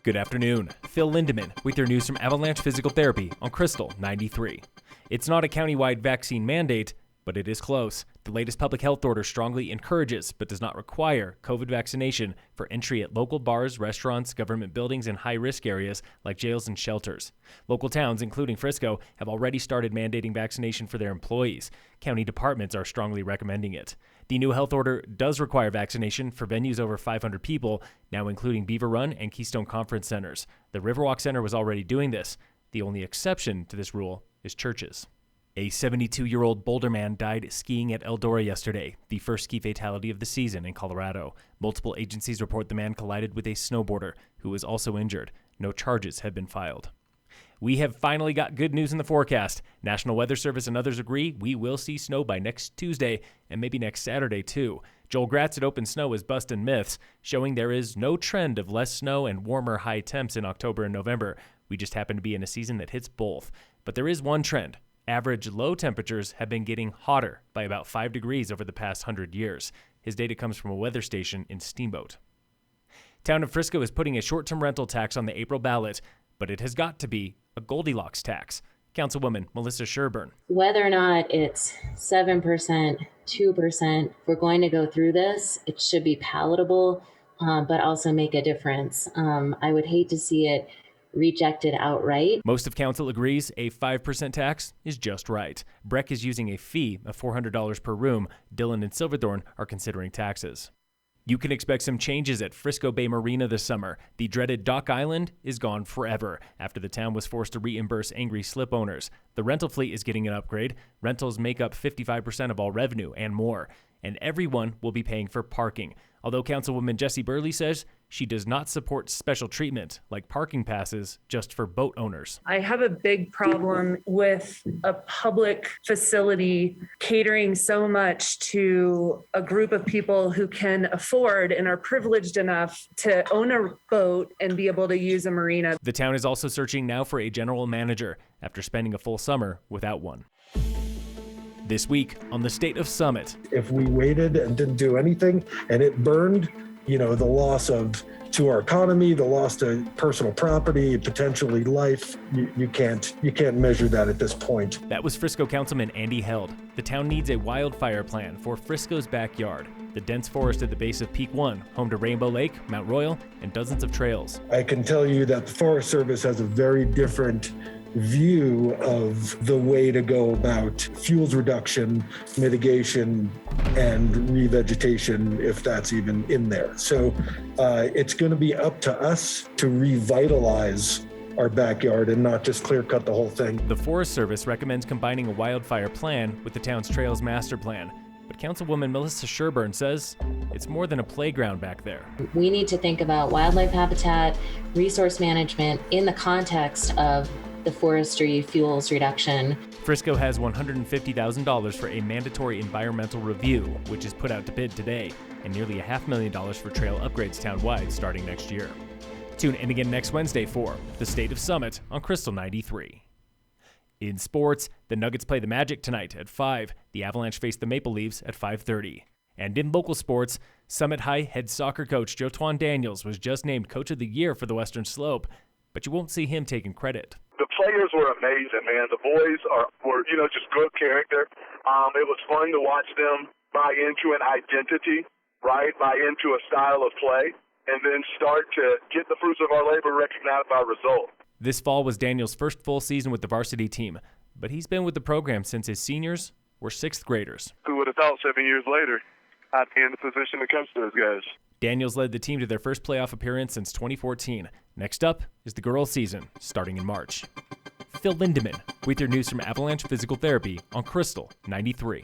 Good afternoon. Phil Lindeman with your news from Avalanche Physical Therapy on Krystal 93. It's not a countywide vaccine mandate, but it is close. The latest public health order strongly encourages, but does not require, COVID vaccination for entry at local bars, restaurants, government buildings, and high-risk areas like jails and shelters. Local towns, including Frisco, have already started mandating vaccination for their employees. County departments are strongly recommending it. The new health order does require vaccination for venues over 500 people, now including Beaver Run and Keystone Conference Centers. The Riverwalk Center was already doing this. The only exception to this rule is churches. A 72-year-old Boulder man died skiing at Eldora yesterday, the first ski fatality of the season in Colorado. Multiple agencies report the man collided with a snowboarder who was also injured. No charges have been filed. We have finally got good news in the forecast. National Weather Service and others agree we will see snow by next Tuesday and maybe next Saturday too. Joel Gratz at Open Snow is busting myths, showing there is no trend of less snow and warmer high temps in October and November. We just happen to be in a season that hits both. But there is one trend. Average low temperatures have been getting hotter by about 5 degrees over the past 100 years. His data comes from a weather station in Steamboat. Town of Frisco is putting a short-term rental tax on the April ballot, but it has got to be a Goldilocks tax. Councilwoman Melissa Sherburne. Whether or not it's 7%, 2%, if we're going to go through this, it should be palatable, but also make a difference. I would hate to see it rejected outright. Most of council agrees a 5% tax is just right. Breck is using a fee of $400 per room. Dillon and Silverthorne are considering taxes. You can expect some changes at Frisco Bay Marina this summer. The dreaded Dock Island is gone forever after the town was forced to reimburse angry slip owners. The rental fleet is getting an upgrade. Rentals make up 55% of all revenue and more. And everyone will be paying for parking. Although Councilwoman Jessie Burley says she does not support special treatment like parking passes just for boat owners. I have a big problem with a public facility catering so much to a group of people who can afford and are privileged enough to own a boat and be able to use a marina. The town is also searching now for a general manager after spending a full summer without one. This week on the State of Summit. If we waited and didn't do anything and it burned, the loss to our economy, the loss to personal property, potentially life, you can't measure that at this point. That was Frisco Councilman Andy Held. The town needs a wildfire plan for Frisco's backyard, the dense forest at the base of Peak 1, home to Rainbow Lake, Mount Royal, and dozens of trails. I can tell you that the Forest Service has a very different view of the way to go about fuels reduction, mitigation, and revegetation, if that's even in there. So it's going to be up to us to revitalize our backyard and not just clear cut the whole thing. The Forest Service recommends combining a wildfire plan with the town's trails master plan. But Councilwoman Melissa Sherburne says it's more than a playground back there. We need to think about wildlife habitat, resource management in the context of the forestry fuels reduction. Frisco has $150,000 for a mandatory environmental review, which is put out to bid today, and nearly $500,000 for trail upgrades townwide starting next year. Tune in again next Wednesday for the State of Summit on Krystal 93. In sports, the Nuggets play the Magic tonight at 5. The Avalanche face the Maple Leafs at 5:30. And in local sports, Summit High head soccer coach Jotwan Daniels was just named Coach of the Year for the Western Slope, but you won't see him taking credit. The players were amazing, man. The boys were just good character. It was fun to watch them buy into an identity, right? Buy into a style of play, and then start to get the fruits of our labor recognized by result. This fall was Daniels' first full season with the varsity team, but he's been with the program since his seniors were 6th graders. Who would have thought 7 years later I'd be in the position to coach those guys? Daniels led the team to their first playoff appearance since 2014. Next up is the girls' season, starting in March. Phil Lindeman with your news from Avalanche Physical Therapy on Krystal 93.